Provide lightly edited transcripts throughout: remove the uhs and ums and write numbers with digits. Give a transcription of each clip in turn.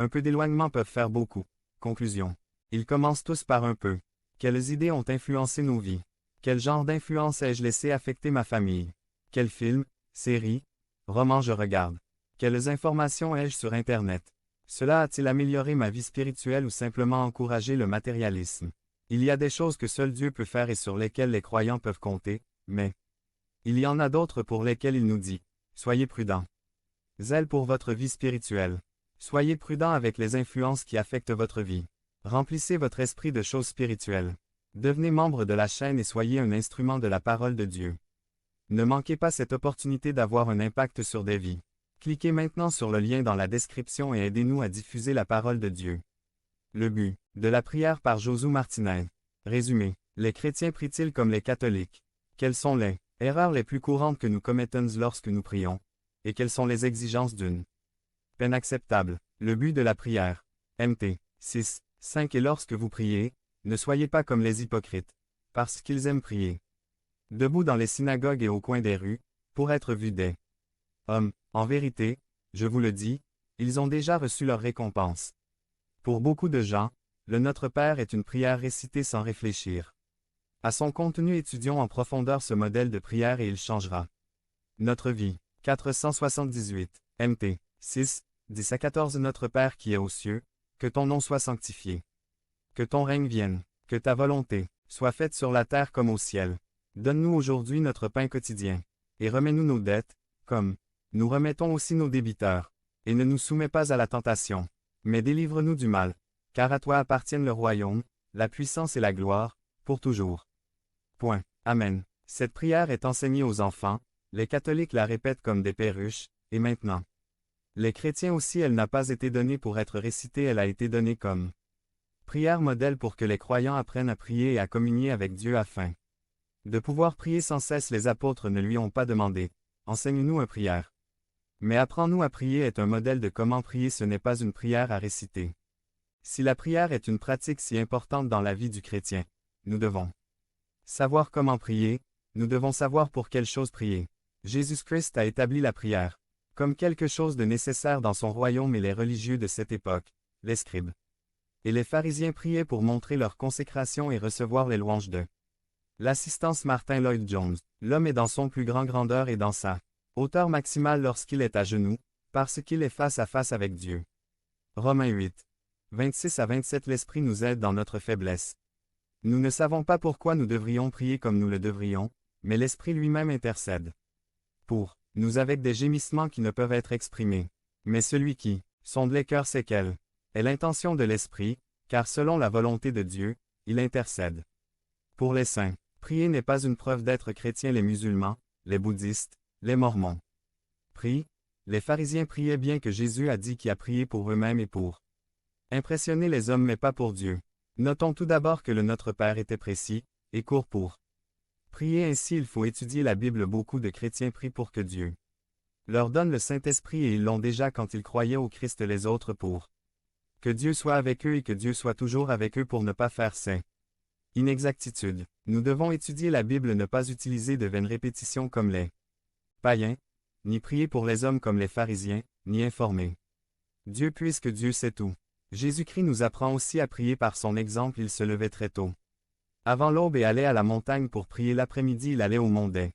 Un peu d'éloignement peuvent faire beaucoup. Conclusion. Ils commencent tous par un peu. Quelles idées ont influencé nos vies? Quel genre d'influence ai-je laissé affecter ma famille? Quels films, séries, romans je regarde? Quelles informations ai-je sur Internet? Cela a-t-il amélioré ma vie spirituelle ou simplement encouragé le matérialisme? Il y a des choses que seul Dieu peut faire et sur lesquelles les croyants peuvent compter, mais il y en a d'autres pour lesquelles il nous dit « Soyez prudents ». Zèle pour votre vie spirituelle. Soyez prudents avec les influences qui affectent votre vie. Remplissez votre esprit de choses spirituelles. Devenez membre de la chaîne et soyez un instrument de la parole de Dieu. Ne manquez pas cette opportunité d'avoir un impact sur des vies. Cliquez maintenant sur le lien dans la description et aidez-nous à diffuser la parole de Dieu. Le but de la prière par Josué Martinez. Résumé. Les chrétiens prient-ils comme les catholiques? Quelles sont les erreurs les plus courantes que nous commettons lorsque nous prions? Et quelles sont les exigences d'une peine acceptable? Le but de la prière. Mt. 6, 5 Et lorsque vous priez, ne soyez pas comme les hypocrites, parce qu'ils aiment prier debout dans les synagogues et au coin des rues, pour être vus des hommes. En vérité, je vous le dis, ils ont déjà reçu leur récompense. Pour beaucoup de gens, le Notre Père est une prière récitée sans réfléchir. À son contenu, étudions en profondeur ce modèle de prière et il changera notre vie. 478. Mt. 6, 10 à 14 Notre Père qui est aux cieux, que ton nom soit sanctifié. Que ton règne vienne, que ta volonté soit faite sur la terre comme au ciel. Donne-nous aujourd'hui notre pain quotidien. Et remets-nous nos dettes, comme nous remettons aussi nos débiteurs. Et ne nous soumets pas à la tentation, mais délivre-nous du mal. Car à toi appartiennent le royaume, la puissance et la gloire, pour toujours. Point. Amen. Cette prière est enseignée aux enfants, les catholiques la répètent comme des perruches, et maintenant. Les chrétiens aussi elle n'a pas été donnée pour être récitée, elle a été donnée comme prière modèle pour que les croyants apprennent à prier et à communier avec Dieu afin de pouvoir prier sans cesse. Les apôtres ne lui ont pas demandé « Enseigne-nous une prière ». Mais « Apprends-nous à prier » est un modèle de comment prier, ce n'est pas une prière à réciter. Si la prière est une pratique si importante dans la vie du chrétien, nous devons savoir comment prier, nous devons savoir pour quelle chose prier. Jésus-Christ a établi la prière comme quelque chose de nécessaire dans son royaume et les religieux de cette époque, les scribes et les pharisiens priaient pour montrer leur consécration et recevoir les louanges de l'assistance. Martin Lloyd-Jones. L'homme est dans son plus grand grandeur et dans sa hauteur maximale lorsqu'il est à genoux, parce qu'il est face à face avec Dieu. Romains 8. 26 à 27 L'Esprit nous aide dans notre faiblesse. Nous ne savons pas pourquoi nous devrions prier comme nous le devrions, mais l'Esprit lui-même intercède pour nous avec des gémissements qui ne peuvent être exprimés. Mais celui qui sonde les cœurs sait quelle est l'intention de l'Esprit, car selon la volonté de Dieu, il intercède pour les saints. Prier n'est pas une preuve d'être chrétien. Les musulmans, les bouddhistes, les mormons prient. Les pharisiens priaient bien que Jésus a dit qu'il a prié pour eux-mêmes et pour impressionner les hommes mais pas pour Dieu. Notons tout d'abord que le Notre Père était précis et court pour prier. Ainsi il faut étudier la Bible. Beaucoup de chrétiens prient pour que Dieu leur donne le Saint-Esprit et ils l'ont déjà quand ils croyaient au Christ. Les autres pour que Dieu soit avec eux et que Dieu soit toujours avec eux pour ne pas faire ces inexactitudes. Nous devons étudier la Bible, ne pas utiliser de vaines répétitions comme les païens, ni prier pour les hommes comme les pharisiens, ni informer Dieu puisque Dieu sait tout. Jésus-Christ nous apprend aussi à prier par son exemple. Il se levait très tôt avant l'aube et allait à la montagne pour prier. L'après-midi il allait au mont des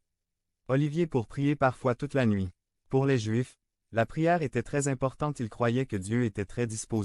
Oliviers pour prier, parfois toute la nuit. Pour les Juifs, la prière était très importante. Ils croyaient que Dieu était très disposé